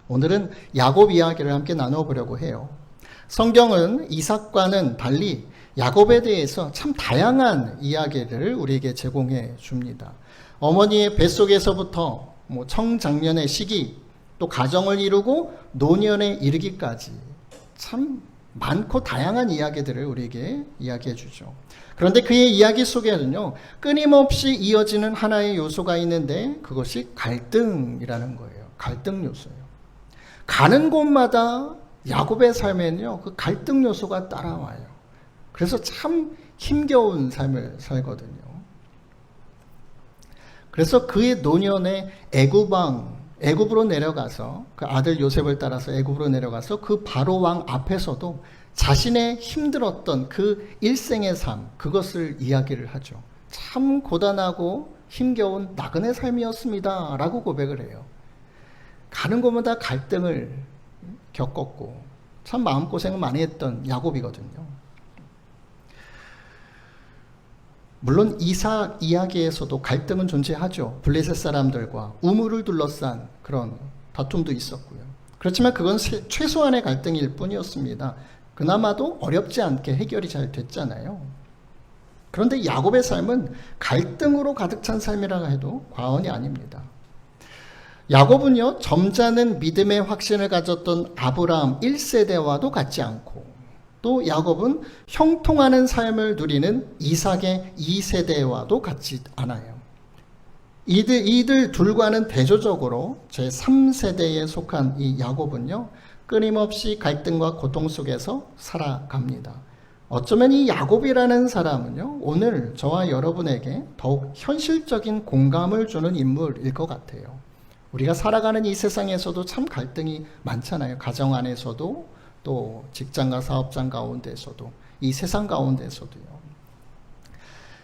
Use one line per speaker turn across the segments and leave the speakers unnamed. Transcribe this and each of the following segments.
오늘은 야곱 이야기를 함께 나눠보려고 해요. 성경은 이삭과는 달리 야곱에 대해서 참 다양한 이야기를 우리에게 제공해 줍니다. 어머니의 뱃속에서부터 청장년의 시기, 또 가정을 이루고 노년에 이르기까지 참 많고 다양한 이야기들을 우리에게 이야기해 주죠. 그런데 그의 이야기 속에는요, 끊임없이 이어지는 하나의 요소가 있는데 그것이 갈등이라는 거예요. 갈등 요소예요. 가는 곳마다 야곱의 삶에는요, 그 갈등 요소가 따라와요. 그래서 참 힘겨운 삶을 살거든요. 그래서 그의 노년에 애굽으로 내려가서 그 아들 요셉을 따라서 애굽으로 내려가서 그 바로 왕 앞에서도 자신의 힘들었던 그 일생의 삶, 그것을 이야기를 하죠. 참 고단하고 힘겨운 나그네 삶이었습니다 라고 고백을 해요. 가는 곳마다 갈등을 겪었고 참 마음고생을 많이 했던 야곱이거든요. 물론 이삭 이야기에서도 갈등은 존재하죠. 블레셋 사람들과 우물을 둘러싼 그런 다툼도 있었고요. 그렇지만 그건 최소한의 갈등일 뿐이었습니다. 그나마도 어렵지 않게 해결이 잘 됐잖아요. 그런데 야곱의 삶은 갈등으로 가득 찬 삶이라 해도 과언이 아닙니다. 야곱은요, 점잖은 믿음의 확신을 가졌던 아브라함 1세대와도 같지 않고, 또 야곱은 형통하는 삶을 누리는 이삭의 2세대와도 같지 않아요. 이들 둘과는 대조적으로 제3세대에 속한 이 야곱은요, 끊임없이 갈등과 고통 속에서 살아갑니다. 어쩌면 이 야곱이라는 사람은요, 오늘 저와 여러분에게 더욱 현실적인 공감을 주는 인물일 것 같아요. 우리가 살아가는 이 세상에서도 참 갈등이 많잖아요. 가정 안에서도, 또 직장과 사업장 가운데서도, 이 세상 가운데서도요.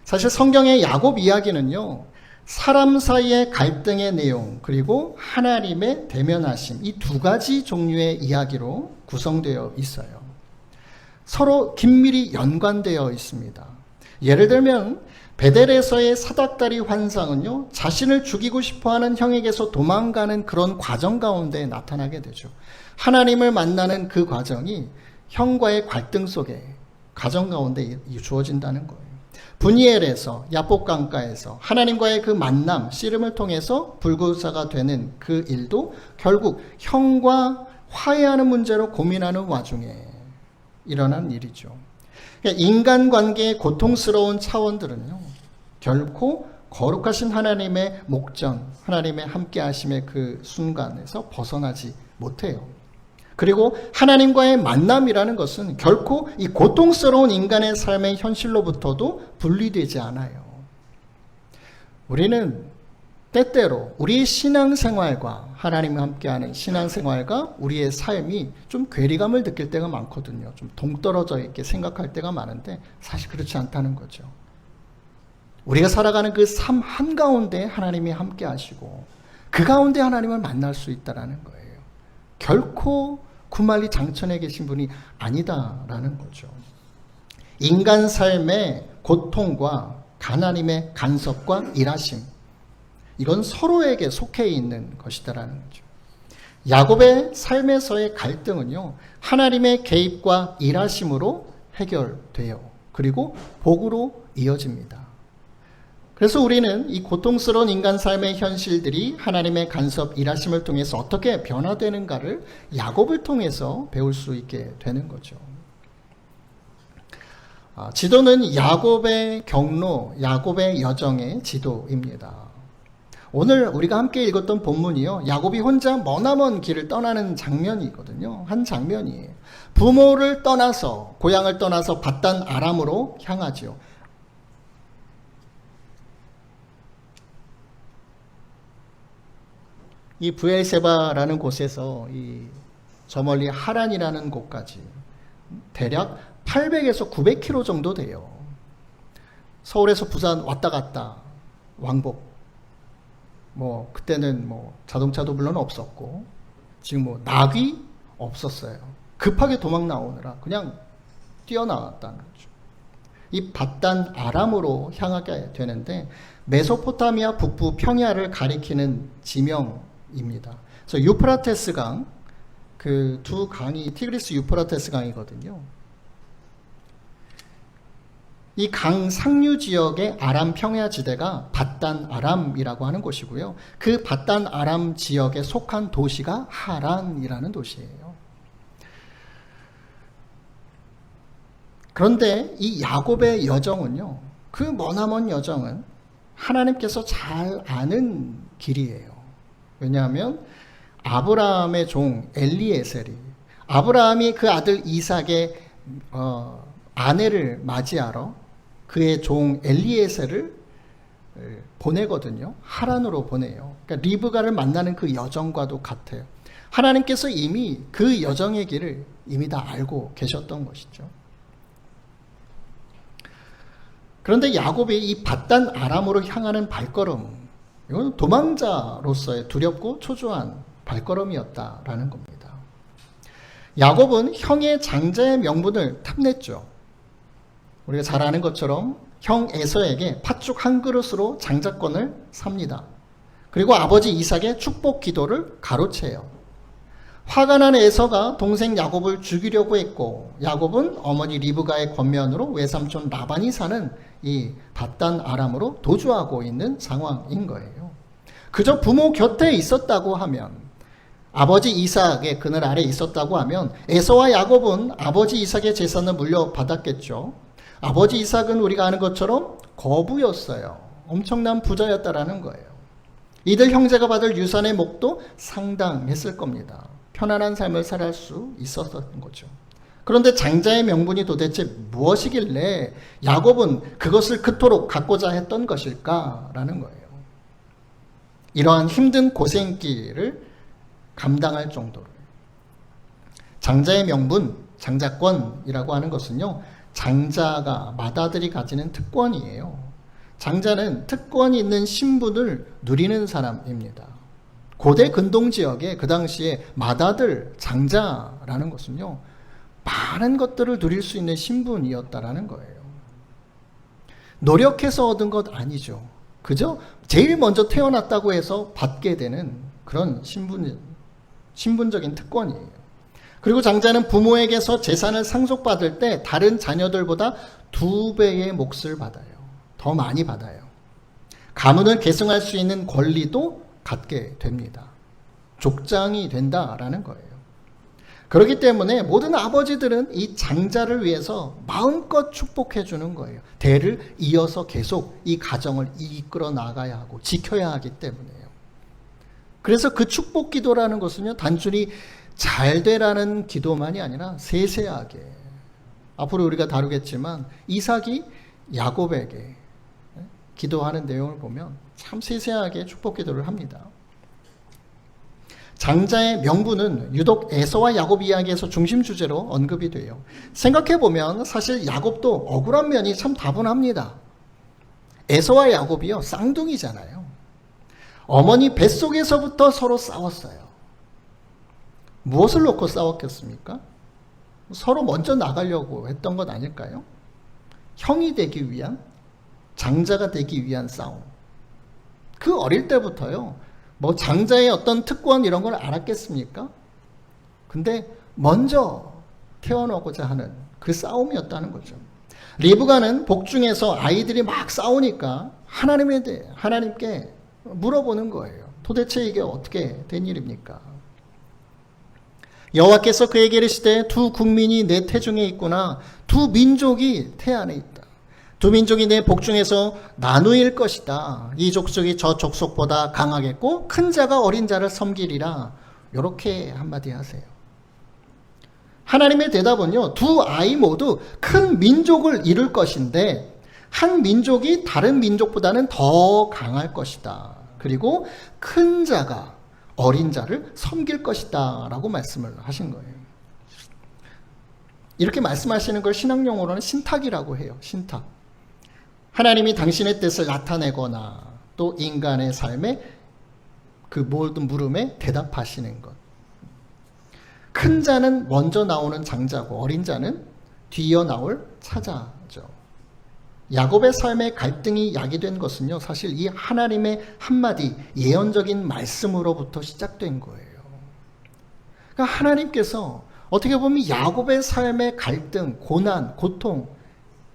사실 성경의 야곱 이야기는요, 사람 사이의 갈등의 내용, 그리고 하나님의 대면하심, 이 두 가지 종류의 이야기로 구성되어 있어요. 서로 긴밀히 연관되어 있습니다. 예를 들면 베델에서의 사닥다리 환상은요, 자신을 죽이고 싶어하는 형에게서 도망가는 그런 과정 가운데 나타나게 되죠. 하나님을 만나는 그 과정이 형과의 갈등 속에 가정 가운데 주어진다는 거예요. 분이엘에서, 야복강가에서 하나님과의 그 만남, 씨름을 통해서 불구사가 되는 그 일도 결국 형과 화해하는 문제로 고민하는 와중에 일어난 일이죠. 그러니까 인간관계의 고통스러운 차원들은요, 결코 거룩하신 하나님의 목전, 하나님의 함께하심의 그 순간에서 벗어나지 못해요. 그리고 하나님과의 만남이라는 것은 결코 이 고통스러운 인간의 삶의 현실로부터도 분리되지 않아요. 우리는 때때로 우리의 신앙생활과 하나님과 함께하는 신앙생활과 우리의 삶이 좀 괴리감을 느낄 때가 많거든요. 좀 동떨어져 있게 생각할 때가 많은데 사실 그렇지 않다는 거죠. 우리가 살아가는 그 삶 한가운데 하나님이 함께하시고 그 가운데 하나님을 만날 수 있다는 거예요. 결코 구말리 장천에 계신 분이 아니다라는 거죠. 인간 삶의 고통과 하나님의 간섭과 일하심, 이건 서로에게 속해 있는 것이다라는 거죠. 야곱의 삶에서의 갈등은요, 하나님의 개입과 일하심으로 해결돼요. 그리고 복으로 이어집니다. 그래서 우리는 이 고통스러운 인간 삶의 현실들이 하나님의 간섭, 일하심을 통해서 어떻게 변화되는가를 야곱을 통해서 배울 수 있게 되는 거죠. 지도는 야곱의 경로, 야곱의 여정의 지도입니다. 오늘 우리가 함께 읽었던 본문이요, 야곱이 혼자 머나먼 길을 떠나는 장면이거든요. 한 장면이에요. 부모를 떠나서, 고향을 떠나서 밧단 아람으로 향하지요. 이 브엘세바라는 곳에서 저 멀리 하란이라는 곳까지 대략 800에서 900km 정도 돼요. 서울에서 부산 왔다 갔다 왕복. 그때는 자동차도 물론 없었고, 지금 낙이 없었어요. 급하게 도망 나오느라 그냥 뛰어나왔다는 거죠. 이 밧단 아람으로 향하게 되는데 메소포타미아 북부 평야를 가리키는 지명입니다. 그래서 유프라테스 강, 그 두 강이 티그리스 유프라테스 강이거든요. 이 강 상류 지역의 아람 평야지대가 바단 아람이라고 하는 곳이고요. 그 바단 아람 지역에 속한 도시가 하란이라는 도시예요. 그런데 이 야곱의 여정은요, 그 머나먼 여정은 하나님께서 잘 아는 길이에요. 왜냐하면 아브라함의 종 엘리에셀이, 아브라함이 그 아들 이삭의 아내를 맞이하러 그의 종 엘리에셀을 보내거든요. 하란으로 보내요. 그러니까 리브가를 만나는 그 여정과도 같아요. 하나님께서 이미 그 여정의 길을 이미 다 알고 계셨던 것이죠. 그런데 야곱이 이 바단 아람으로 향하는 발걸음, 이건 도망자로서의 두렵고 초조한 발걸음이었다라는 겁니다. 야곱은 형의 장자의 명분을 탐냈죠. 우리가 잘 아는 것처럼 형 에서에게 팥죽 한 그릇으로 장자권을 삽니다. 그리고 아버지 이삭의 축복 기도를 가로채요. 화가 난 에서가 동생 야곱을 죽이려고 했고, 야곱은 어머니 리브가의 권면으로 외삼촌 라반이 사는 이 바단 아람으로 도주하고 있는 상황인 거예요. 그저 부모 곁에 있었다고 하면, 아버지 이삭의 그늘 아래 있었다고 하면 에서와 야곱은 아버지 이삭의 재산을 물려받았겠죠. 아버지 이삭은 우리가 아는 것처럼 거부였어요. 엄청난 부자였다라는 거예요. 이들 형제가 받을 유산의 몫도 상당했을 겁니다. 편안한 삶을 살 수 있었던 거죠. 그런데 장자의 명분이 도대체 무엇이길래 야곱은 그것을 그토록 갖고자 했던 것일까라는 거예요. 이러한 힘든 고생길을 감당할 정도로. 장자의 명분, 장자권이라고 하는 것은요, 장자가, 맏아들이 가지는 특권이에요. 장자는 특권이 있는 신분을 누리는 사람입니다. 고대 근동 지역에 그 당시에 맏아들, 장자라는 것은요, 많은 것들을 누릴 수 있는 신분이었다라는 거예요. 노력해서 얻은 것 아니죠. 그저 제일 먼저 태어났다고 해서 받게 되는 그런 신분적인 특권이에요. 그리고 장자는 부모에게서 재산을 상속받을 때 다른 자녀들보다 2배의 몫을 받아요. 더 많이 받아요. 가문을 계승할 수 있는 권리도 갖게 됩니다. 족장이 된다라는 거예요. 그렇기 때문에 모든 아버지들은 이 장자를 위해서 마음껏 축복해 주는 거예요. 대를 이어서 계속 이 가정을 이끌어 나가야 하고 지켜야 하기 때문에요. 그래서 그 축복 기도라는 것은요, 단순히 잘 되라는 기도만이 아니라 세세하게, 앞으로 우리가 다루겠지만 이삭이 야곱에게 기도하는 내용을 보면 참 세세하게 축복 기도를 합니다. 장자의 명분은 유독 에서와 야곱 이야기에서 중심 주제로 언급이 돼요. 생각해보면 사실 야곱도 억울한 면이 참 다분합니다. 에서와 야곱이요, 쌍둥이잖아요. 어머니 뱃속에서부터 서로 싸웠어요. 무엇을 놓고 싸웠겠습니까? 서로 먼저 나가려고 했던 것 아닐까요? 형이 되기 위한, 장자가 되기 위한 싸움. 그 어릴 때부터요, 뭐 장자의 어떤 특권 이런 걸 알았겠습니까? 근데 먼저 태어나고자 하는 그 싸움이었다는 거죠. 리브가는 복중에서 아이들이 막 싸우니까 하나님께 물어보는 거예요. 도대체 이게 어떻게 된 일입니까? 여호와께서 그에게 이르시되 두 국민이 내 태중에 있구나. 두 민족이 태 안에 있다. 두 민족이 내 복중에서 나누일 것이다. 이 족속이 저 족속보다 강하겠고 큰 자가 어린 자를 섬기리라. 이렇게 한마디 하세요. 하나님의 대답은요, 두 아이 모두 큰 민족을 이룰 것인데 한 민족이 다른 민족보다는 더 강할 것이다. 그리고 큰 자가 어린 자를 섬길 것이다 라고 말씀을 하신 거예요. 이렇게 말씀하시는 걸 신학용어로는 신탁이라고 해요. 신탁. 하나님이 당신의 뜻을 나타내거나 또 인간의 삶에 그 모든 물음에 대답하시는 것. 큰 자는 먼저 나오는 장자고 어린 자는 뒤이어 나올 차자죠. 야곱의 삶의 갈등이 야기된 것은요, 사실 이 하나님의 한마디 예언적인 말씀으로부터 시작된 거예요. 그러니까 하나님께서 어떻게 보면 야곱의 삶의 갈등, 고난, 고통,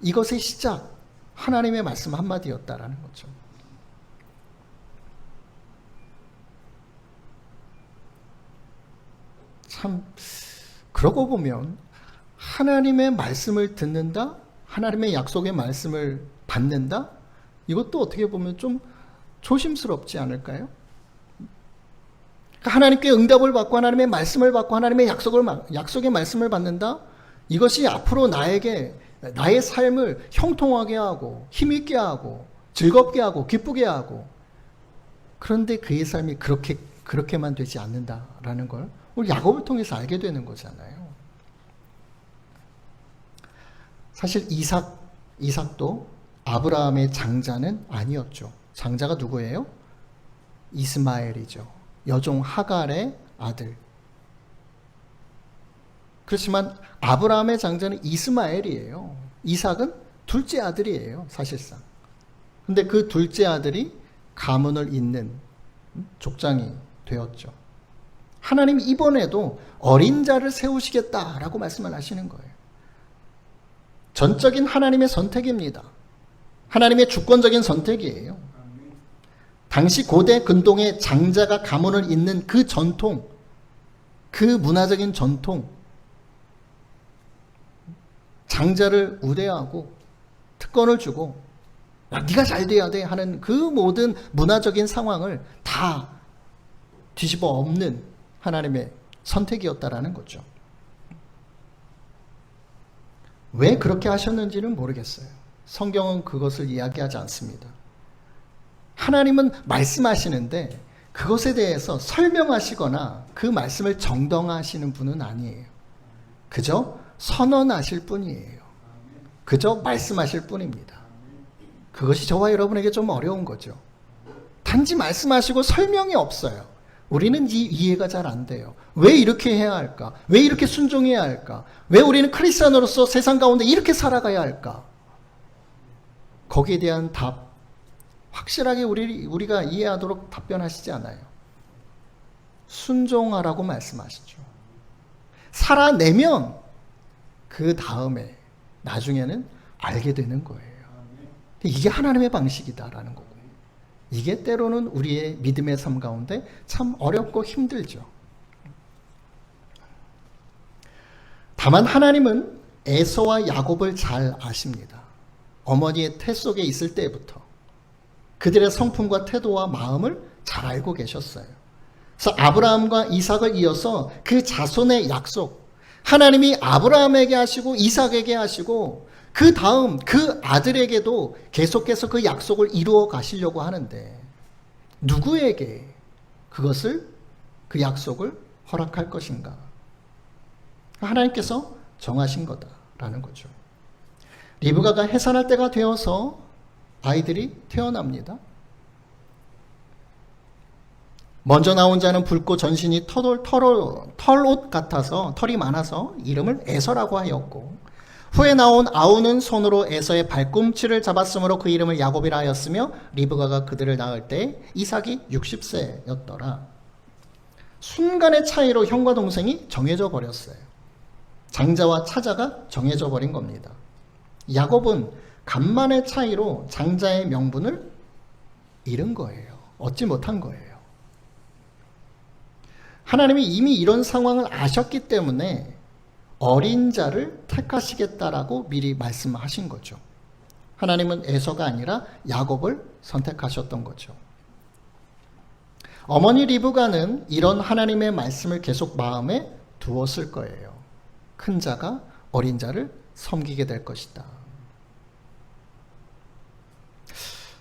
이것의 시작, 하나님의 말씀 한마디였다라는 거죠. 참, 그러고 보면 하나님의 말씀을 듣는다, 하나님의 약속의 말씀을 받는다, 이것도 어떻게 보면 좀 조심스럽지 않을까요? 하나님께 응답을 받고 하나님의 말씀을 받고 하나님의 약속의 말씀을 받는다, 이것이 앞으로 나의 삶을 형통하게 하고 힘있게 하고 즐겁게 하고 기쁘게 하고, 그런데 그의 삶이 그렇게만 되지 않는다라는 걸 우리 야곱을 통해서 알게 되는 거잖아요. 사실 이삭도 아브라함의 장자는 아니었죠. 장자가 누구예요? 이스마엘이죠. 여종 하갈의 아들. 그렇지만 아브라함의 장자는 이스마엘이에요. 이삭은 둘째 아들이에요, 사실상. 근데 그 둘째 아들이 가문을 잇는 족장이 되었죠. 하나님 이번에도 어린 자를 세우시겠다라고 말씀을 하시는 거예요. 전적인 하나님의 선택입니다. 하나님의 주권적인 선택이에요. 당시 고대 근동의 장자가 가문을 잇는 그 전통, 그 문화적인 전통, 장자를 우대하고 특권을 주고 네가 잘 돼야 돼 하는 그 모든 문화적인 상황을 다 뒤집어 엎는 하나님의 선택이었다라는 거죠. 왜 그렇게 하셨는지는 모르겠어요. 성경은 그것을 이야기하지 않습니다. 하나님은 말씀하시는데 그것에 대해서 설명하시거나 그 말씀을 정당화하시는 분은 아니에요. 그저 선언하실 뿐이에요. 그저 말씀하실 뿐입니다. 그것이 저와 여러분에게 좀 어려운 거죠. 단지 말씀하시고 설명이 없어요. 우리는 이 이해가 잘 안 돼요. 왜 이렇게 해야 할까? 왜 이렇게 순종해야 할까? 왜 우리는 크리스찬으로서 세상 가운데 이렇게 살아가야 할까? 거기에 대한 답, 확실하게 우리가 이해하도록 답변하시지 않아요. 순종하라고 말씀하시죠. 살아내면 그 다음에 나중에는 알게 되는 거예요. 이게 하나님의 방식이다라는 거고, 이게 때로는 우리의 믿음의 삶 가운데 참 어렵고 힘들죠. 다만 하나님은 에서와 야곱을 잘 아십니다. 어머니의 태 속에 있을 때부터 그들의 성품과 태도와 마음을 잘 알고 계셨어요. 그래서 아브라함과 이삭을 이어서 그 자손의 약속, 하나님이 아브라함에게 하시고 이삭에게 하시고 그 다음 그 아들에게도 계속해서 그 약속을 이루어 가시려고 하는데 누구에게 그 약속을 허락할 것인가? 하나님께서 정하신 거다라는 거죠. 리브가가 해산할 때가 되어서 아이들이 태어납니다. 먼저 나온 자는 붉고 전신이 털옷 같아서 털이 많아서 이름을 에서라고 하였고, 후에 나온 아우는 손으로 에서의 발꿈치를 잡았으므로 그 이름을 야곱이라 하였으며, 리브가가 그들을 낳을 때 이삭이 60세였더라. 순간의 차이로 형과 동생이 정해져 버렸어요. 장자와 차자가 정해져 버린 겁니다. 야곱은 간만의 차이로 장자의 명분을 잃은 거예요. 얻지 못한 거예요. 하나님이 이미 이런 상황을 아셨기 때문에 어린 자를 택하시겠다라고 미리 말씀하신 거죠. 하나님은 에서가 아니라 야곱을 선택하셨던 거죠. 어머니 리브가는 이런 하나님의 말씀을 계속 마음에 두었을 거예요. 큰 자가 어린 자를 섬기게 될 것이다.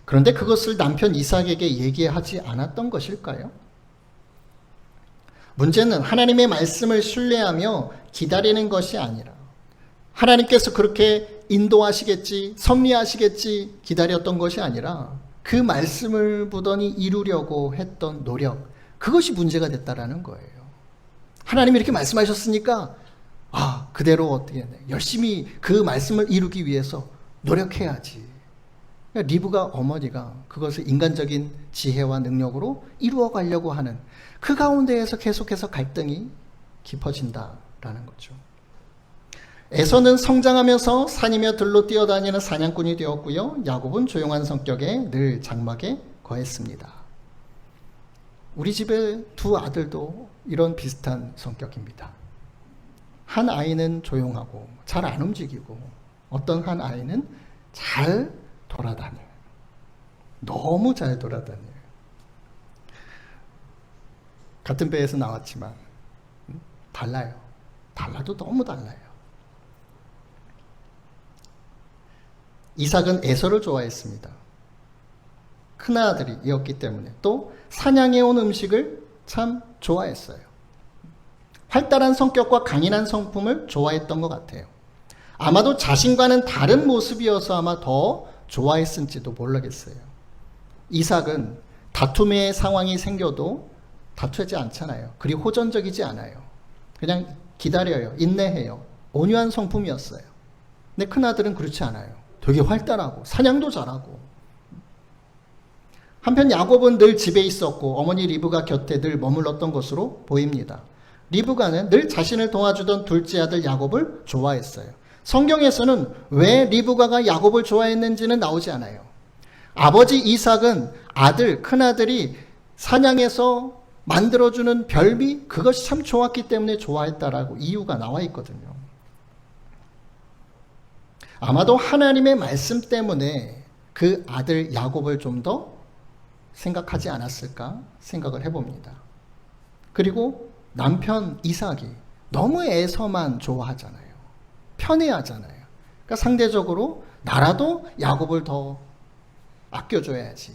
그런데 그것을 남편 이삭에게 얘기하지 않았던 것일까요? 문제는 하나님의 말씀을 신뢰하며 기다리는 것이 아니라 하나님께서 그렇게 인도하시겠지, 섭리하시겠지 기다렸던 것이 아니라 그 말씀을 보더니 이루려고 했던 노력, 그것이 문제가 됐다라는 거예요. 하나님이 이렇게 말씀하셨으니까 그대로 어떻게 열심히 그 말씀을 이루기 위해서 노력해야지. 리브가 어머니가 그것을 인간적인 지혜와 능력으로 이루어 가려고 하는 그 가운데에서 계속해서 갈등이 깊어진다라는 거죠. 에서는 성장하면서 산이며 들로 뛰어다니는 사냥꾼이 되었고요. 야곱은 조용한 성격에 늘 장막에 거했습니다. 우리 집의 두 아들도 이런 비슷한 성격입니다. 한 아이는 조용하고 잘 안 움직이고 어떤 한 아이는 잘 돌아다녀요. 너무 잘 돌아다녀요. 같은 배에서 나왔지만 달라요. 달라도 너무 달라요. 이삭은 에서를 좋아했습니다. 큰아들이었기 때문에 또 사냥해온 음식을 참 좋아했어요. 활달한 성격과 강인한 성품을 좋아했던 것 같아요. 아마도 자신과는 다른 모습이어서 아마 더 좋아했을지도 모르겠어요. 이삭은 다툼의 상황이 생겨도 다투지 않잖아요. 그리 호전적이지 않아요. 그냥 기다려요. 인내해요. 온유한 성품이었어요. 근데 큰아들은 그렇지 않아요. 되게 활달하고 사냥도 잘하고. 한편 야곱은 늘 집에 있었고 어머니 리브가 곁에 늘 머물렀던 것으로 보입니다. 리브가는 늘 자신을 도와주던 둘째 아들 야곱을 좋아했어요. 성경에서는 왜 리브가가 야곱을 좋아했는지는 나오지 않아요. 아버지 이삭은 큰아들이 사냥해서 만들어주는 별미 그것이 참 좋았기 때문에 좋아했다라고 이유가 나와 있거든요. 아마도 하나님의 말씀 때문에 그 아들 야곱을 좀 더 생각하지 않았을까 생각을 해봅니다. 그리고 남편 이삭이 너무 에서만 좋아하잖아요. 편애하잖아요. 그러니까 상대적으로 나라도 야곱을 더 아껴줘야지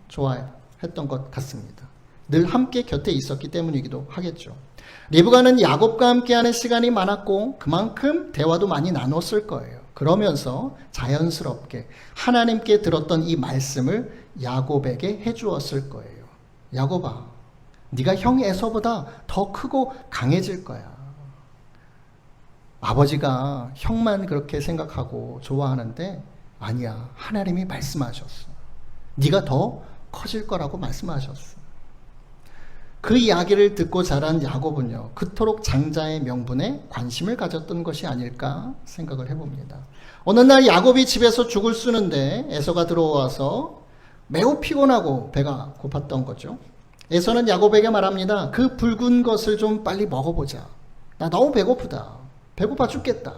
좋아했던 것 같습니다. 늘 함께 곁에 있었기 때문이기도 하겠죠. 리브가는 야곱과 함께하는 시간이 많았고 그만큼 대화도 많이 나눴을 거예요. 그러면서 자연스럽게 하나님께 들었던 이 말씀을 야곱에게 해주었을 거예요. 야곱아, 네가 형 에서보다 더 크고 강해질 거야. 아버지가 형만 그렇게 생각하고 좋아하는데 아니야. 하나님이 말씀하셨어. 네가 더 커질 거라고 말씀하셨어. 그 이야기를 듣고 자란 야곱은요, 그토록 장자의 명분에 관심을 가졌던 것이 아닐까 생각을 해봅니다. 어느 날 야곱이 집에서 죽을 쓰는데 에서가 들어와서 매우 피곤하고 배가 고팠던 거죠. 에서는 야곱에게 말합니다. 그 붉은 것을 좀 빨리 먹어보자. 나 너무 배고프다. 배고파 죽겠다.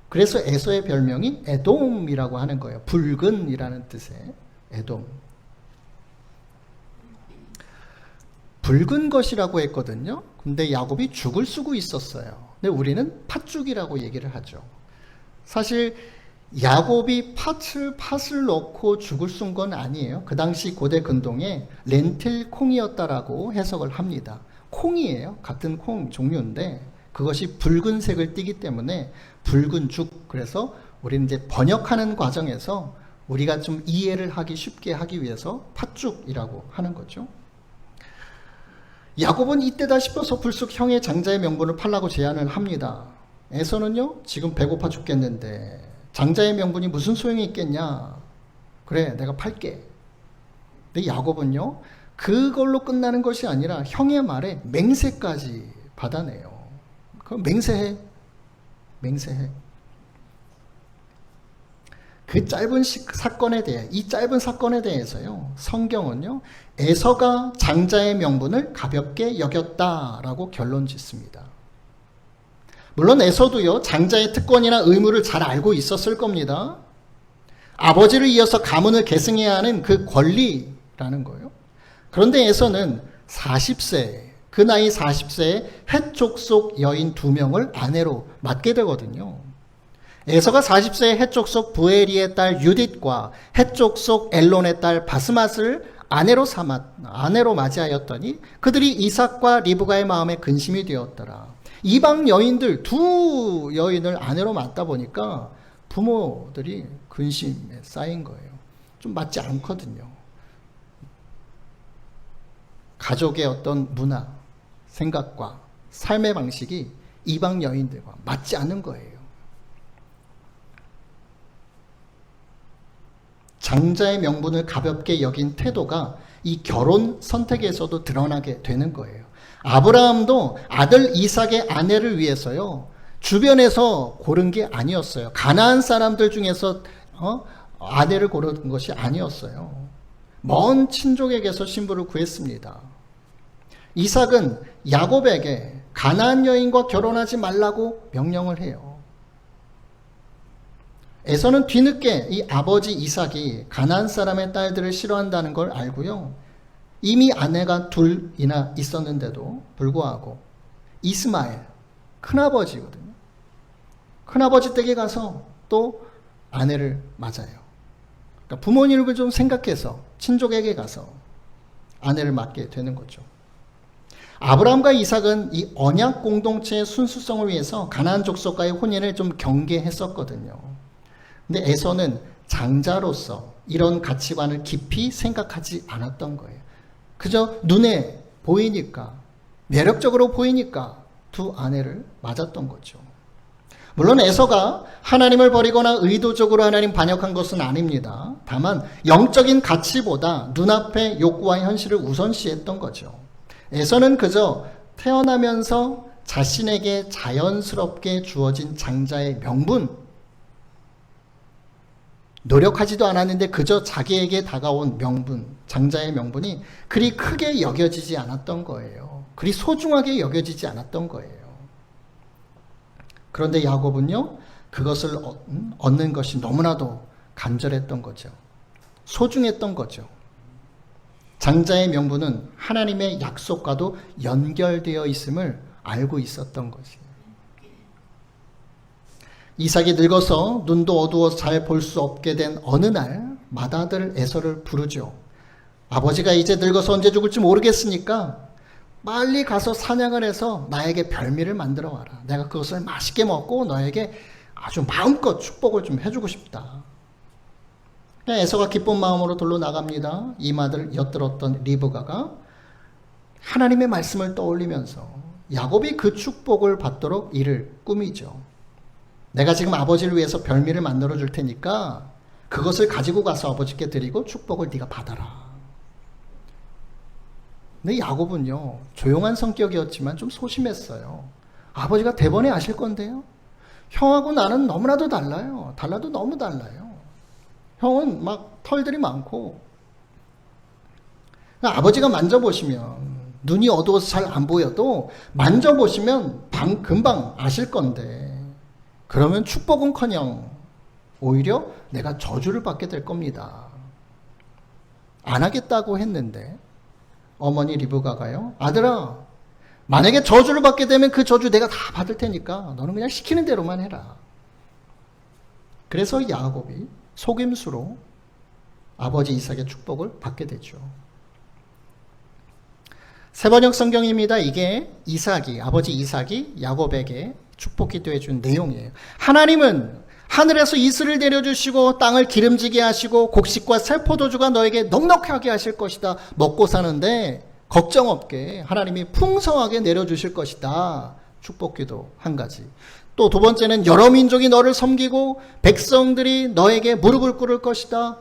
그래서 에서의 별명이 에돔이라고 하는 거예요. 붉은이라는 뜻의 에돔. 붉은 것이라고 했거든요. 근데 야곱이 죽을 쓰고 있었어요. 근데 우리는 팥죽이라고 얘기를 하죠. 사실 야곱이 팥을 넣고 죽을 쓴 건 아니에요. 그 당시 고대 근동에 렌틸 콩이었다라고 해석을 합니다. 콩이에요. 같은 콩 종류인데 그것이 붉은색을 띠기 때문에 붉은 죽. 그래서 우리는 이제 번역하는 과정에서 우리가 좀 이해를 하기 쉽게 하기 위해서 팥죽이라고 하는 거죠. 야곱은 이때다 싶어서 불쑥 형의 장자의 명분을 팔라고 제안을 합니다. 에서는요, 지금 배고파 죽겠는데 장자의 명분이 무슨 소용이 있겠냐. 그래, 내가 팔게. 근데 야곱은요, 그걸로 끝나는 것이 아니라 형의 말에 맹세까지 받아내요. 그럼 맹세해. 그 짧은 사건에 대해, 이 짧은 사건에 대해서요, 성경은요, 에서가 장자의 명분을 가볍게 여겼다라고 결론 짓습니다. 물론 에서도요, 장자의 특권이나 의무를 잘 알고 있었을 겁니다. 아버지를 이어서 가문을 계승해야 하는 그 권리라는 거예요. 그런데 에서는 40세, 그 나이 40세에 헷 족속 여인 2명을 아내로 맡게 되거든요. 에서가 40세에 헷 족속 부에리의 딸 유딧과 헷 족속 엘론의 딸 바스맛을 아내로 맞이하였더니 그들이 이삭과 리브가의 마음에 근심이 되었더라. 이방 여인들 2 여인을 아내로 맡다 보니까 부모들이 근심에 쌓인 거예요. 좀 맞지 않거든요. 가족의 어떤 문화, 생각과 삶의 방식이 이방 여인들과 맞지 않는 거예요. 장자의 명분을 가볍게 여긴 태도가 이 결혼 선택에서도 드러나게 되는 거예요. 아브라함도 아들 이삭의 아내를 위해서요, 주변에서 고른 게 아니었어요. 가나안 사람들 중에서 아내를 고른 것이 아니었어요. 먼 친족에게서 신부를 구했습니다. 이삭은 야곱에게 가나안 여인과 결혼하지 말라고 명령을 해요. 에서는 뒤늦게 이 아버지 이삭이 가나안 사람의 딸들을 싫어한다는 걸 알고요, 이미 아내가 둘이나 있었는데도 불구하고 이스마엘, 큰아버지거든요. 큰아버지 댁에 가서 또 아내를 맞아요. 그러니까 부모님을 좀 생각해서 친족에게 가서 아내를 맞게 되는 거죠. 아브라함과 이삭은 이 언약 공동체의 순수성을 위해서 가나안 족속과의 혼인을 좀 경계했었거든요. 근데 에서는 장자로서 이런 가치관을 깊이 생각하지 않았던 거예요. 그저 눈에 보이니까, 매력적으로 보이니까 두 아내를 맞았던 거죠. 물론 에서가 하나님을 버리거나 의도적으로 하나님 반역한 것은 아닙니다. 다만 영적인 가치보다 눈앞의 욕구와 현실을 우선시했던 거죠. 에서는 그저 태어나면서 자신에게 자연스럽게 주어진 장자의 명분, 노력하지도 않았는데 그저 자기에게 다가온 명분, 장자의 명분이 그리 크게 여겨지지 않았던 거예요. 그리 소중하게 여겨지지 않았던 거예요. 그런데 야곱은요, 그것을 얻는 것이 너무나도 간절했던 거죠. 소중했던 거죠. 장자의 명분은 하나님의 약속과도 연결되어 있음을 알고 있었던 것이에요. 이삭이 늙어서 눈도 어두워서 잘 볼 수 없게 된 어느 날 맏아들 에서를 부르죠. 아버지가 이제 늙어서 언제 죽을지 모르겠으니까 빨리 가서 사냥을 해서 나에게 별미를 만들어 와라. 내가 그것을 맛있게 먹고 너에게 아주 마음껏 축복을 좀 해주고 싶다. 에서가 기쁜 마음으로 돌로 나갑니다. 이마들 엿들었던 리브가가 하나님의 말씀을 떠올리면서 야곱이 그 축복을 받도록 이를 꾸미죠. 내가 지금 아버지를 위해서 별미를 만들어 줄 테니까 그것을 가지고 가서 아버지께 드리고 축복을 네가 받아라. 근데 야곱은요, 조용한 성격이었지만 좀 소심했어요. 아버지가 대번에 아실 건데요, 형하고 나는 너무나도 달라요. 달라도 너무 달라요. 형은 막 털들이 많고, 아버지가 만져보시면 눈이 어두워서 잘 안 보여도 만져보시면 금방 아실 건데, 그러면 축복은커녕 오히려 내가 저주를 받게 될 겁니다. 안 하겠다고 했는데 어머니 리브가가요, 아들아, 만약에 저주를 받게 되면 그 저주 내가 다 받을 테니까 너는 그냥 시키는 대로만 해라. 그래서 야곱이 속임수로 아버지 이삭의 축복을 받게 되죠. 세번역 성경입니다. 이게 아버지 이삭이 야곱에게 축복 기도해 준 내용이에요. 하나님은 하늘에서 이슬을 내려주시고 땅을 기름지게 하시고 곡식과 새 포도주가 너에게 넉넉하게 하실 것이다. 먹고 사는데 걱정 없게 하나님이 풍성하게 내려주실 것이다. 축복 기도 한 가지. 또 두 번째는 여러 민족이 너를 섬기고 백성들이 너에게 무릎을 꿇을 것이다.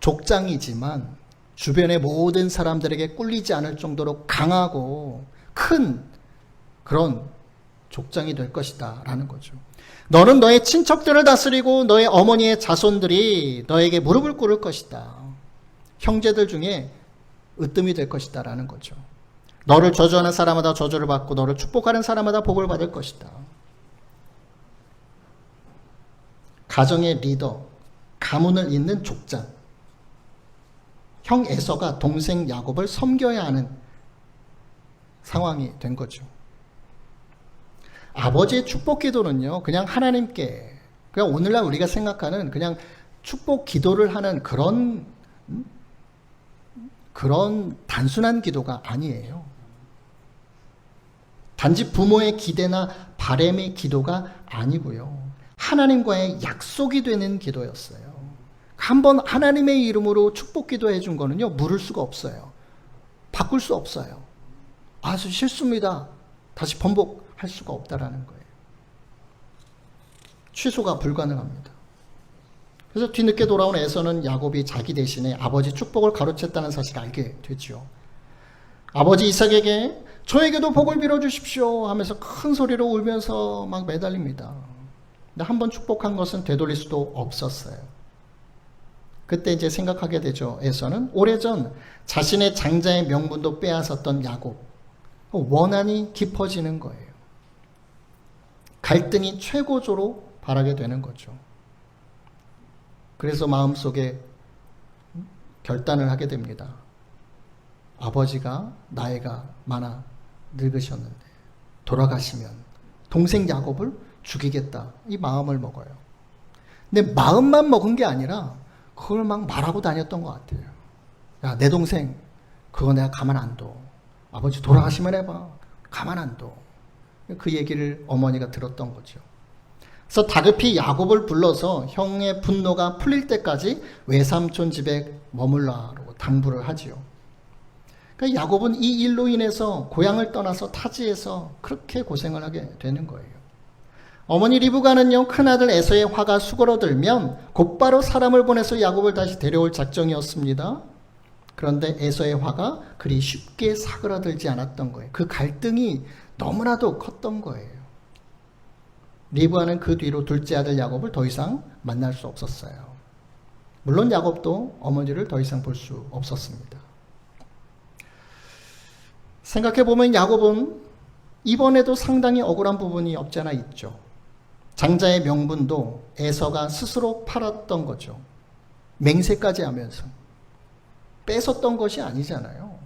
족장이지만 주변의 모든 사람들에게 꿀리지 않을 정도로 강하고 큰 그런 족장이 될 것이다 라는 거죠. 너는 너의 친척들을 다스리고 너의 어머니의 자손들이 너에게 무릎을 꿇을 것이다. 형제들 중에 으뜸이 될 것이다 라는 거죠. 너를 저주하는 사람마다 저주를 받고 너를 축복하는 사람마다 복을 받을 것이다. 가정의 리더, 가문을 잇는 족장. 형 에서가 동생 야곱을 섬겨야 하는 상황이 된 거죠. 아버지의 축복 기도는요, 그냥 하나님께, 그냥 오늘날 우리가 생각하는 그냥 축복 기도를 하는 그런 단순한 기도가 아니에요. 단지 부모의 기대나 바람의 기도가 아니고요. 하나님과의 약속이 되는 기도였어요. 한번 하나님의 이름으로 축복 기도해 준 거는요, 물을 수가 없어요. 바꿀 수 없어요. 아주 실수입니다. 다시 번복할 수가 없다라는 거예요. 취소가 불가능합니다. 그래서 뒤늦게 돌아온 에서는 야곱이 자기 대신에 아버지 축복을 가로챘다는 사실을 알게 되죠. 아버지 이삭에게 저에게도 복을 빌어주십시오 하면서 큰 소리로 울면서 막 매달립니다. 근데 한 번 축복한 것은 되돌릴 수도 없었어요. 그때 이제 생각하게 되죠. 에서는 오래전 자신의 장자의 명분도 빼앗았던 야곱. 원한이 깊어지는 거예요. 갈등이 최고조로 바라게 되는 거죠. 그래서 마음속에 결단을 하게 됩니다. 아버지가 나이가 많아 늙으셨는데 돌아가시면 동생 야곱을 죽이겠다. 이 마음을 먹어요. 근데 마음만 먹은 게 아니라 그걸 막 말하고 다녔던 것 같아요. 야, 내 동생 그거 내가 가만 안 둬. 아버지 돌아가시면 해봐. 가만 안 둬. 그 얘기를 어머니가 들었던 거죠. 그래서 다급히 야곱을 불러서 형의 분노가 풀릴 때까지 외삼촌 집에 머물라고 당부를 하지요. 그러니까 야곱은 이 일로 인해서 고향을 떠나서 타지에서 그렇게 고생을 하게 되는 거예요. 어머니 리브가는요, 큰아들 에서의 화가 수그러들면 곧바로 사람을 보내서 야곱을 다시 데려올 작정이었습니다. 그런데 에서의 화가 그리 쉽게 사그라들지 않았던 거예요. 그 갈등이 너무나도 컸던 거예요. 리브가는 그 뒤로 둘째 아들 야곱을 더 이상 만날 수 없었어요. 물론 야곱도 어머니를 더 이상 볼 수 없었습니다. 생각해보면 야곱은 이번에도 상당히 억울한 부분이 없지 않아 있죠. 장자의 명분도 에서가 스스로 팔았던 거죠. 맹세까지 하면서. 뺏었던 것이 아니잖아요.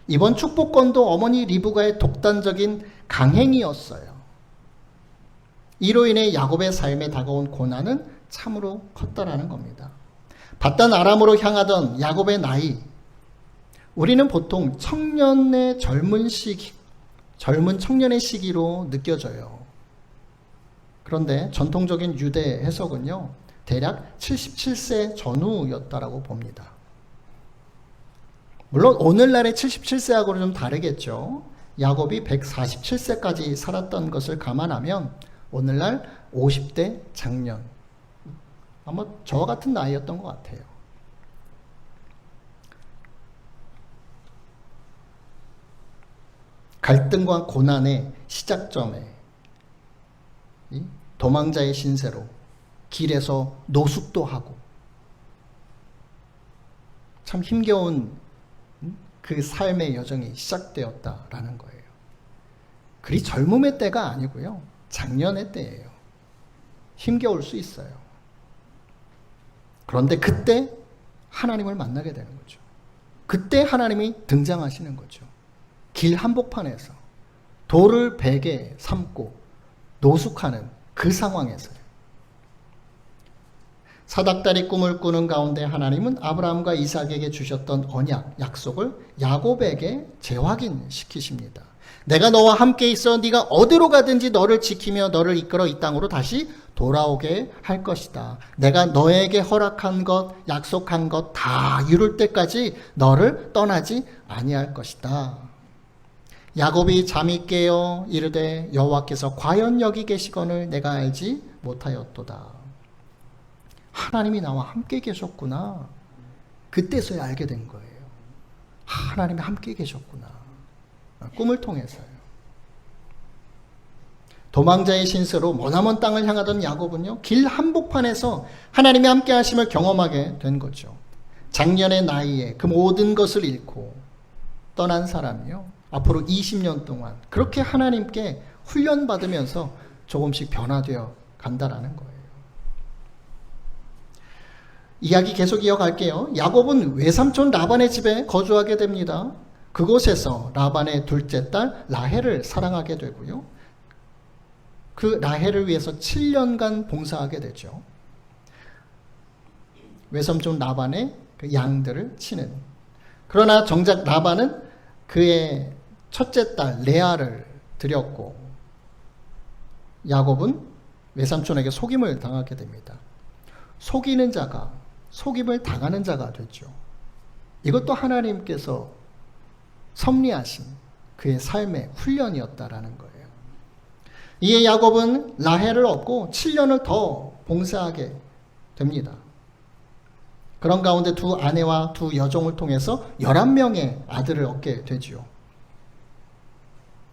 이번 축복권도 어머니 리브가의 독단적인 강행이었어요. 이로 인해 야곱의 삶에 다가온 고난은 참으로 컸다라는 겁니다. 바단 아람으로 향하던 야곱의 나이, 우리는 보통 젊은 청년의 시기로 느껴져요. 그런데 전통적인 유대 해석은요, 대략 77세 전후였다라고 봅니다. 물론 오늘날의 77세하고는 좀 다르겠죠. 야곱이 147세까지 살았던 것을 감안하면 오늘날 50대 장년, 아마 저와 같은 나이였던 것 같아요. 갈등과 고난의 시작점에 도망자의 신세로 길에서 노숙도 하고 참 힘겨운 그 삶의 여정이 시작되었다라는 거예요. 그리 젊음의 때가 아니고요. 작년의 때예요. 힘겨울 수 있어요. 그런데 그때 하나님을 만나게 되는 거죠. 그때 하나님이 등장하시는 거죠. 길 한복판에서 돌을 베개 삼고 노숙하는 그 상황에서요. 사닥다리 꿈을 꾸는 가운데 하나님은 아브라함과 이삭에게 주셨던 언약, 약속을 야곱에게 재확인시키십니다. 내가 너와 함께 있어 네가 어디로 가든지 너를 지키며 너를 이끌어 이 땅으로 다시 돌아오게 할 것이다. 내가 너에게 허락한 것, 약속한 것 다 이룰 때까지 너를 떠나지 아니할 것이다. 야곱이 잠이 깨어 이르되 여호와께서 과연 여기 계시거늘 내가 알지 못하였도다. 하나님이 나와 함께 계셨구나. 그때서야 알게 된 거예요. 하나님이 함께 계셨구나. 꿈을 통해서요. 도망자의 신세로 머나먼 땅을 향하던 야곱은요, 길 한복판에서 하나님이 함께 하심을 경험하게 된 거죠. 작년의 나이에 그 모든 것을 잃고 떠난 사람이요, 앞으로 20년 동안 그렇게 하나님께 훈련받으면서 조금씩 변화되어 간다라는 거예요. 이야기 계속 이어갈게요. 야곱은 외삼촌 라반의 집에 거주하게 됩니다. 그곳에서 라반의 둘째 딸 라헬을 사랑하게 되고요. 그 라헬을 위해서 7년간 봉사하게 되죠. 외삼촌 라반의 그 양들을 치는. 그러나 정작 라반은 그의 첫째 딸 레아를 드렸고 야곱은 외삼촌에게 속임을 당하게 됩니다. 속이는 자가 속임을 당하는 자가 됐죠. 이것도 하나님께서 섭리하신 그의 삶의 훈련이었다라는 거예요. 이에 야곱은 라헬을 얻고 7년을 더 봉사하게 됩니다. 그런 가운데 두 아내와 두 여종을 통해서 11명의 아들을 얻게 되지요.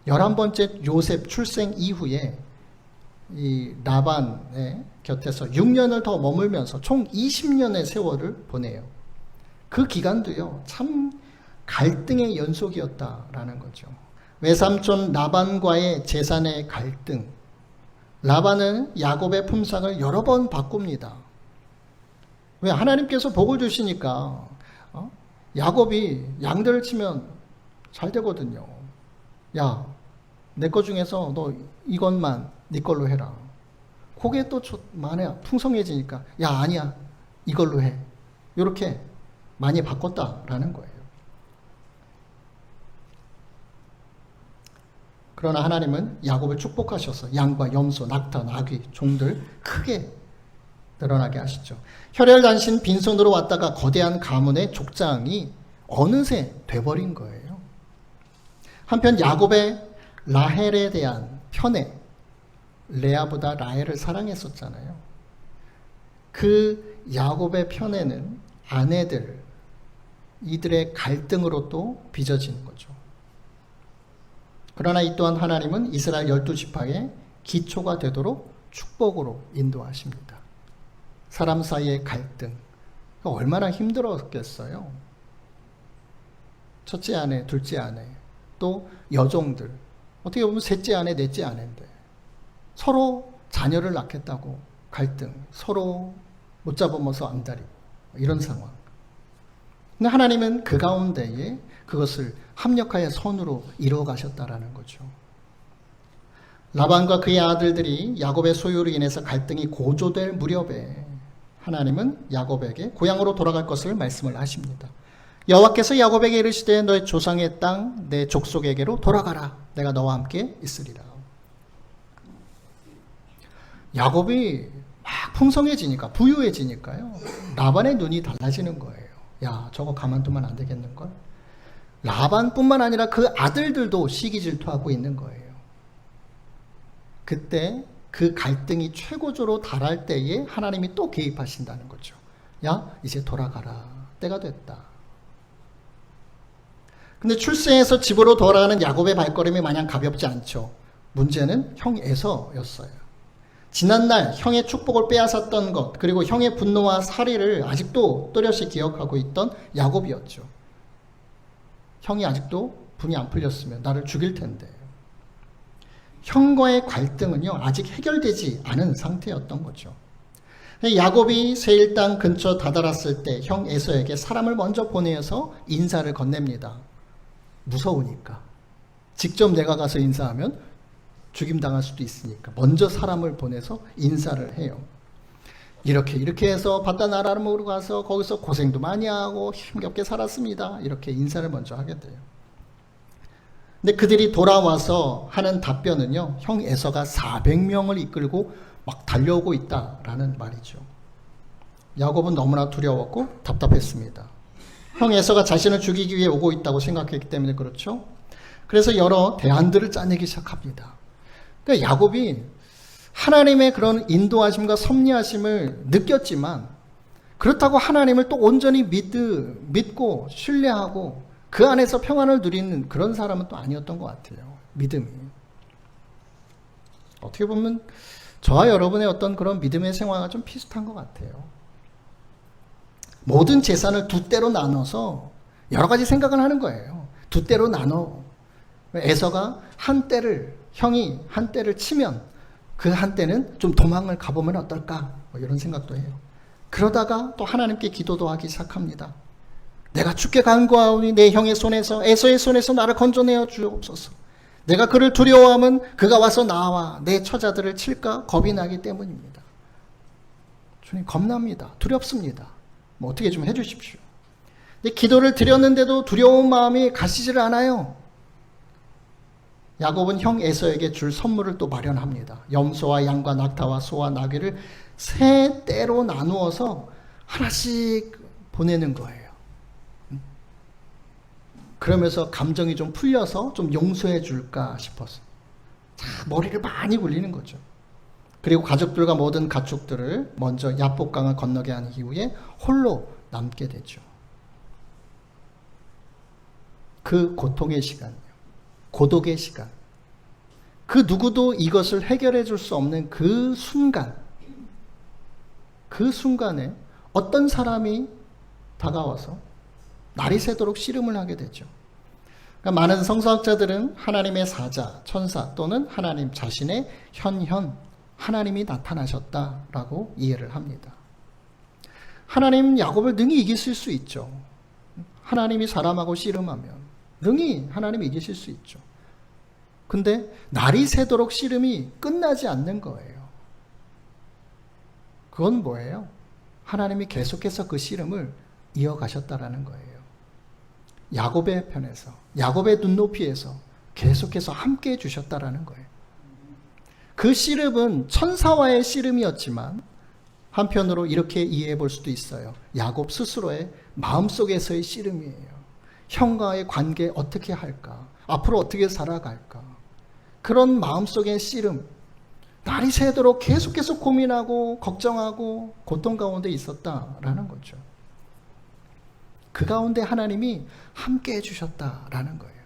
11번째 요셉 출생 이후에 이 라반의 곁에서 6년을 더 머물면서 총 20년의 세월을 보내요. 그 기간도요, 참 갈등의 연속이었다라는 거죠. 외삼촌 라반과의 재산의 갈등. 라반은 야곱의 품상을 여러 번 바꿉니다. 왜? 하나님께서 복을 주시니까 야곱이 양들을 치면 잘 되거든요. 야, 내 거 중에서 너 이것만 네 걸로 해라. 그게 또 많아 풍성해지니까 야, 아니야, 이걸로 해. 이렇게 많이 바꿨다라는 거예요. 그러나 하나님은 야곱을 축복하셔서 양과 염소, 낙타, 나귀, 종들 크게 늘어나게 하시죠. 혈혈단신 빈손으로 왔다가 거대한 가문의 족장이 어느새 돼버린 거예요. 한편 야곱의 라헬에 대한 편애, 레아보다 라헬을 사랑했었잖아요. 그 야곱의 편애는 아내들, 이들의 갈등으로 또 빚어지는 거죠. 그러나 이 또한 하나님은 이스라엘 12지파의 기초가 되도록 축복으로 인도하십니다. 사람 사이의 갈등, 얼마나 힘들었겠어요. 첫째 아내, 둘째 아내, 또 여종들, 어떻게 보면 셋째 아내, 넷째 아내인데 서로 자녀를 낳겠다고 갈등, 서로 못 잡아먹어서 안달이고 이런 상황. 근데 하나님은 그 가운데에 그것을 합력하여 선으로 이루어 가셨다라는 거죠. 라반과 그의 아들들이 야곱의 소유로 인해서 갈등이 고조될 무렵에 하나님은 야곱에게 고향으로 돌아갈 것을 말씀을 하십니다. 여호와께서 야곱에게 이르시되 너의 조상의 땅 내 족속에게로 돌아가라. 내가 너와 함께 있으리라. 야곱이 막 풍성해지니까 부유해지니까요. 라반의 눈이 달라지는 거예요. 야, 저거 가만두면 안 되겠는걸? 라반뿐만 아니라 그 아들들도 시기 질투하고 있는 거예요. 그때 그 갈등이 최고조로 달할 때에 하나님이 또 개입하신다는 거죠. 야, 이제 돌아가라. 때가 됐다. 근데 출생해서 집으로 돌아가는 야곱의 발걸음이 마냥 가볍지 않죠. 문제는 형 에서였어요. 지난날 형의 축복을 빼앗았던 것, 그리고 형의 분노와 살의를 아직도 또렷이 기억하고 있던 야곱이었죠. 형이 아직도 분이 안 풀렸으면 나를 죽일 텐데. 형과의 갈등은요, 아직 해결되지 않은 상태였던 거죠. 야곱이 세일 땅 근처 다다랐을 때 형 에서에게 사람을 먼저 보내서 인사를 건넵니다. 무서우니까. 직접 내가 가서 인사하면 죽임당할 수도 있으니까 먼저 사람을 보내서 인사를 해요. 이렇게 해서 바다 아람으로 가서 거기서 고생도 많이 하고 힘겹게 살았습니다. 이렇게 인사를 먼저 하게 돼요. 근데 그들이 돌아와서 하는 답변은요, 형 에서가 400명을 이끌고 막 달려오고 있다라는 말이죠. 야곱은 너무나 두려웠고 답답했습니다. 형 에서가 자신을 죽이기 위해 오고 있다고 생각했기 때문에 그렇죠. 그래서 여러 대안들을 짜내기 시작합니다. 그러니까 야곱이 하나님의 그런 인도하심과 섭리하심을 느꼈지만 그렇다고 하나님을 또 온전히 믿고 신뢰하고 그 안에서 평안을 누리는 그런 사람은 또 아니었던 것 같아요. 믿음이. 어떻게 보면 저와 여러분의 어떤 그런 믿음의 생활과 좀 비슷한 것 같아요. 모든 재산을 두 대로 나눠서 여러 가지 생각을 하는 거예요. 두 대로 나눠. 에서가 형이 한 대를 치면 그 한 대는 좀 도망을 가보면 어떨까? 뭐 이런 생각도 해요. 그러다가 또 하나님께 기도도 하기 시작합니다. 내가 죽게 간구하오니 내 형의 손에서 에서의 손에서 나를 건져내어 주옵소서. 내가 그를 두려워하면 그가 와서 나와 내 처자들을 칠까 겁이 나기 때문입니다. 주님, 겁납니다. 두렵습니다. 뭐 어떻게 좀 해주십시오. 근데 기도를 드렸는데도 두려운 마음이 가시질 않아요. 야곱은 형 에서에게 줄 선물을 또 마련합니다. 염소와 양과 낙타와 소와 나귀를 세 떼로 나누어서 하나씩 보내는 거예요. 그러면서 감정이 좀 풀려서 좀 용서해 줄까 싶어서. 자, 머리를 많이 굴리는 거죠. 그리고 가족들과 모든 가축들을 먼저 야복강을 건너게 한 이후에 홀로 남게 되죠. 그 고통의 시간이요. 고독의 시간. 그 누구도 이것을 해결해 줄 수 없는 그 순간, 그 순간에 어떤 사람이 다가와서 날이 새도록 씨름을 하게 되죠. 그러니까 많은 성서학자들은 하나님의 사자, 천사 또는 하나님 자신의 현현, 하나님이 나타나셨다라고 이해를 합니다. 하나님은 야곱을 능히 이기실 수 있죠. 하나님이 사람하고 씨름하면 능히 하나님이 이기실 수 있죠. 근데 날이 새도록 씨름이 끝나지 않는 거예요. 그건 뭐예요? 하나님이 계속해서 그 씨름을 이어가셨다라는 거예요. 야곱의 편에서, 야곱의 눈높이에서 계속해서 함께해 주셨다라는 거예요. 그 씨름은 천사와의 씨름이었지만 한편으로 이렇게 이해해 볼 수도 있어요. 야곱 스스로의 마음속에서의 씨름이에요. 형과의 관계 어떻게 할까? 앞으로 어떻게 살아갈까? 그런 마음속의 씨름, 날이 새도록 계속해서 고민하고 걱정하고 고통 가운데 있었다라는 거죠. 그 가운데 하나님이 함께 해주셨다라는 거예요.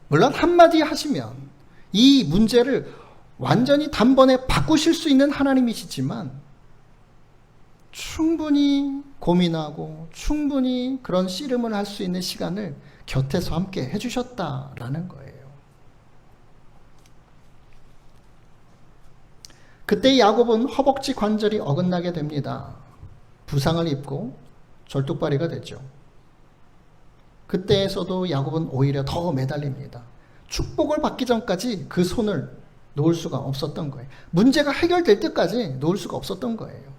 물론 한마디 하시면 이 문제를 완전히 단번에 바꾸실 수 있는 하나님이시지만 충분히 고민하고 충분히 그런 씨름을 할 수 있는 시간을 곁에서 함께 해주셨다라는 거예요. 그때 야곱은 허벅지 관절이 어긋나게 됩니다. 부상을 입고 절뚝발이가 되죠. 그때에서도 야곱은 오히려 더 매달립니다. 축복을 받기 전까지 그 손을 놓을 수가 없었던 거예요. 문제가 해결될 때까지 놓을 수가 없었던 거예요.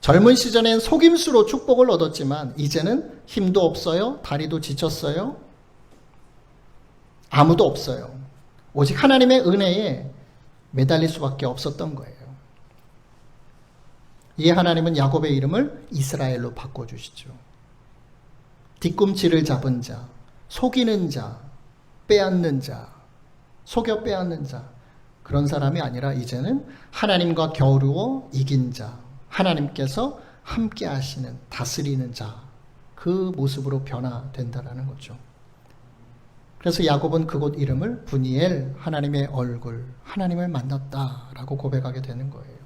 젊은 시절엔 속임수로 축복을 얻었지만 이제는 힘도 없어요. 다리도 지쳤어요. 아무도 없어요. 오직 하나님의 은혜에 매달릴 수밖에 없었던 거예요. 이에 하나님은 야곱의 이름을 이스라엘로 바꿔주시죠. 뒤꿈치를 잡은 자, 속이는 자, 빼앗는 자, 속여 빼앗는 자, 그런 사람이 아니라 이제는 하나님과 겨루어 이긴 자, 하나님께서 함께 하시는 다스리는 자, 그 모습으로 변화된다라는 거죠. 그래서 야곱은 그곳 이름을 브니엘, 하나님의 얼굴, 하나님을 만났다라고 고백하게 되는 거예요.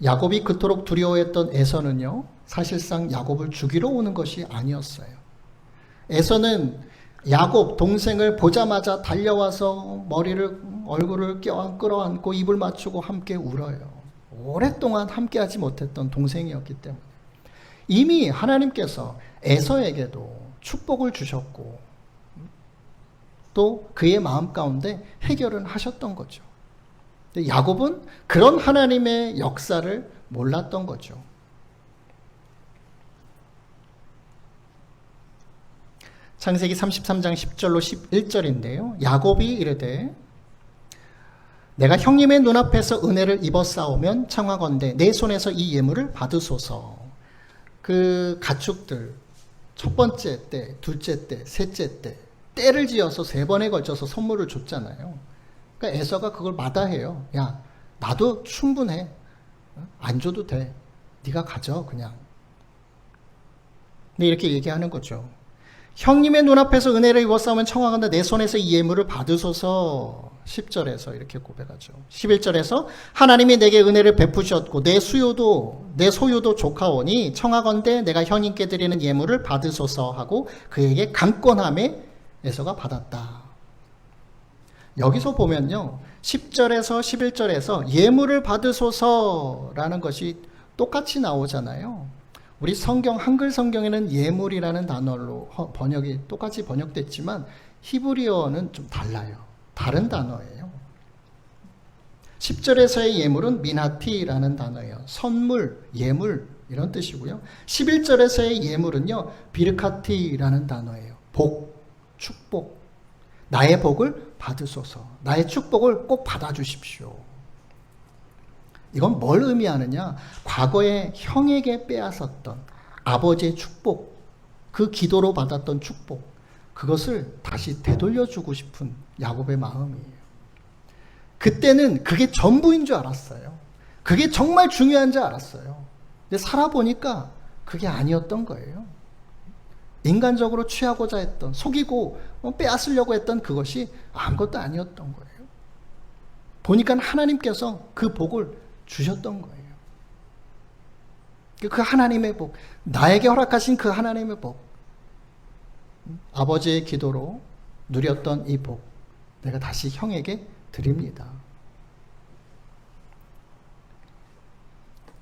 야곱이 그토록 두려워했던 에서는요, 사실상 야곱을 죽이러 오는 것이 아니었어요. 에서는 야곱 동생을 보자마자 달려와서 얼굴을 끌어안고 입을 맞추고 함께 울어요. 오랫동안 함께하지 못했던 동생이었기 때문에 이미 하나님께서 에서에게도 축복을 주셨고 또 그의 마음 가운데 해결은 하셨던 거죠. 야곱은 그런 하나님의 역사를 몰랐던 거죠. 창세기 33장 10절로 11절인데요. 야곱이 이르되 내가 형님의 눈앞에서 은혜를 입어 싸우면 청하건대 내 손에서 이 예물을 받으소서. 그 가축들 첫 번째 때, 둘째 때, 셋째 때 때를 지어서 3번에 걸쳐서 선물을 줬잖아요. 그러니까 에서가 그걸 마다해요. 야, 나도 충분해. 안 줘도 돼. 네가 가져 그냥. 근데 이렇게 얘기하는 거죠. 형님의 눈앞에서 은혜를 입어 싸우면 청하건대 내 손에서 이 예물을 받으소서. 10절에서 이렇게 고백하죠. 11절에서 하나님이 내게 은혜를 베푸셨고 내 소유도 조카오니 청하건대 내가 형님께 드리는 예물을 받으소서 하고 그에게 강권함에 에서가 받았다. 여기서 보면요. 10절에서 11절에서 예물을 받으소서라는 것이 똑같이 나오잖아요. 우리 성경, 한글 성경에는 예물이라는 단어로 똑같이 번역됐지만 히브리어는 좀 달라요. 다른 단어예요. 10절에서의 예물은 미나티라는 단어예요. 선물, 예물 이런 뜻이고요. 11절에서의 예물은요. 비르카티라는 단어예요. 복, 축복. 나의 복을 받으소서. 나의 축복을 꼭 받아주십시오. 이건 뭘 의미하느냐? 과거에 형에게 빼앗았던 아버지의 축복, 그 기도로 받았던 축복, 그것을 다시 되돌려주고 싶은 야곱의 마음이에요. 그때는 그게 전부인 줄 알았어요. 그게 정말 중요한 줄 알았어요. 근데 살아보니까 그게 아니었던 거예요. 인간적으로 취하고자 했던, 속이고 빼앗으려고 했던 그것이 아무것도 아니었던 거예요. 보니까 하나님께서 그 복을 주셨던 거예요. 그 하나님의 복, 나에게 허락하신 그 하나님의 복, 아버지의 기도로 누렸던 이 복, 내가 다시 형에게 드립니다.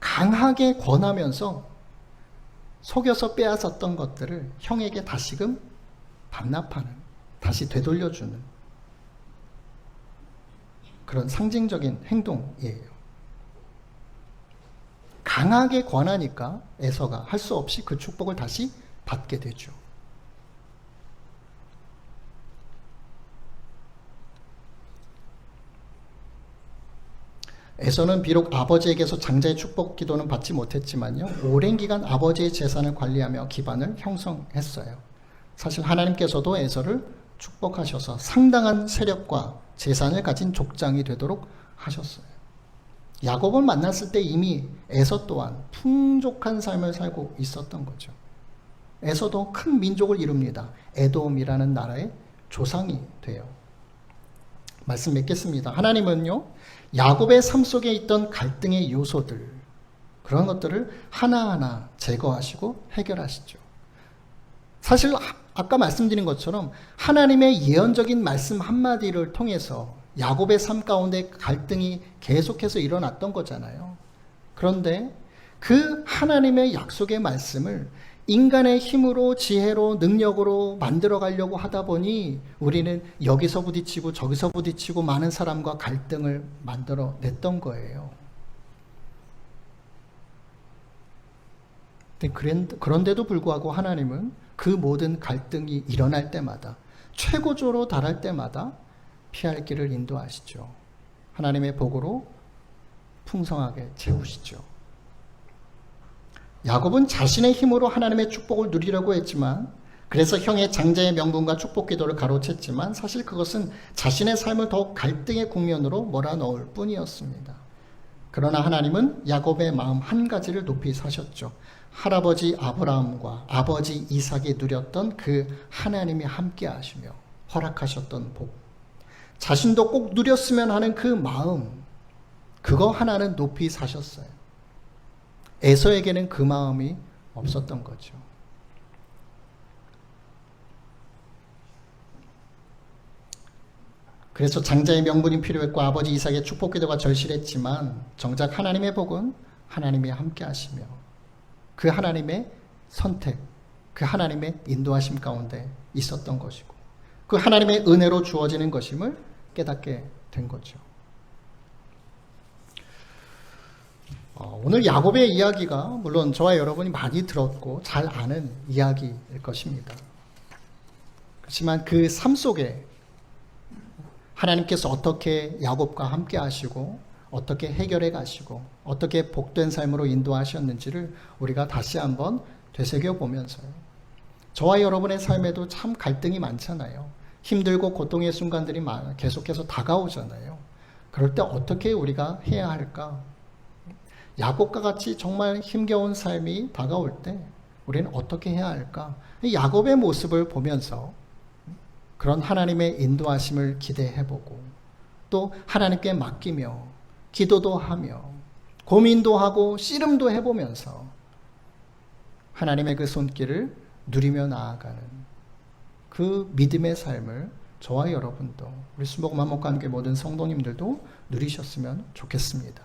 강하게 권하면서 속여서 빼앗았던 것들을 형에게 다시금 반납하는, 다시 되돌려주는 그런 상징적인 행동이에요. 강하게 권하니까 에서가 할 수 없이 그 축복을 다시 받게 되죠. 에서는 비록 아버지에게서 장자의 축복 기도는 받지 못했지만요, 오랜 기간 아버지의 재산을 관리하며 기반을 형성했어요. 사실 하나님께서도 에서를 축복하셔서 상당한 세력과 재산을 가진 족장이 되도록 하셨어요. 야곱을 만났을 때 이미 에서 또한 풍족한 삶을 살고 있었던 거죠. 에서도 큰 민족을 이룹니다. 에돔이라는 나라의 조상이 돼요. 말씀 맺겠습니다. 하나님은요, 야곱의 삶 속에 있던 갈등의 요소들, 그런 것들을 하나하나 제거하시고 해결하시죠. 사실 아까 말씀드린 것처럼 하나님의 예언적인 말씀 한마디를 통해서 야곱의 삶 가운데 갈등이 계속해서 일어났던 거잖아요. 그런데 그 하나님의 약속의 말씀을 인간의 힘으로, 지혜로, 능력으로 만들어 가려고 하다 보니 우리는 여기서 부딪히고 저기서 부딪히고 많은 사람과 갈등을 만들어 냈던 거예요. 그런데도 불구하고 하나님은 그 모든 갈등이 일어날 때마다, 최고조로 달할 때마다 피할 길을 인도하시죠. 하나님의 복으로 풍성하게 채우시죠. 야곱은 자신의 힘으로 하나님의 축복을 누리려고 했지만, 그래서 형의 장자의 명분과 축복 기도를 가로챘지만 사실 그것은 자신의 삶을 더욱 갈등의 국면으로 몰아넣을 뿐이었습니다. 그러나 하나님은 야곱의 마음 한 가지를 높이 사셨죠. 할아버지 아브라함과 아버지 이삭이 누렸던 그 하나님이 함께 하시며 허락하셨던 복, 자신도 꼭 누렸으면 하는 그 마음, 그거 하나는 높이 사셨어요. 에서에게는 그 마음이 없었던 거죠. 그래서 장자의 명분이 필요했고 아버지 이삭의 축복 기도가 절실했지만 정작 하나님의 복은 하나님이 함께 하시며 그 하나님의 선택, 그 하나님의 인도하심 가운데 있었던 것이고 그 하나님의 은혜로 주어지는 것임을 깨닫게 된 거죠. 오늘 야곱의 이야기가 물론 저와 여러분이 많이 들었고 잘 아는 이야기일 것입니다. 그렇지만 그 삶 속에 하나님께서 어떻게 야곱과 함께 하시고 어떻게 해결해 가시고 어떻게 복된 삶으로 인도하셨는지를 우리가 다시 한번 되새겨보면서요. 저와 여러분의 삶에도 참 갈등이 많잖아요. 힘들고 고통의 순간들이 계속해서 다가오잖아요. 그럴 때 어떻게 우리가 해야 할까? 야곱과 같이 정말 힘겨운 삶이 다가올 때 우리는 어떻게 해야 할까? 야곱의 모습을 보면서 그런 하나님의 인도하심을 기대해보고 또 하나님께 맡기며 기도도 하며 고민도 하고 씨름도 해보면서 하나님의 그 손길을 누리며 나아가는 그 믿음의 삶을 저와 여러분도 우리 순복음 한목관교회 모든 성도님들도 누리셨으면 좋겠습니다.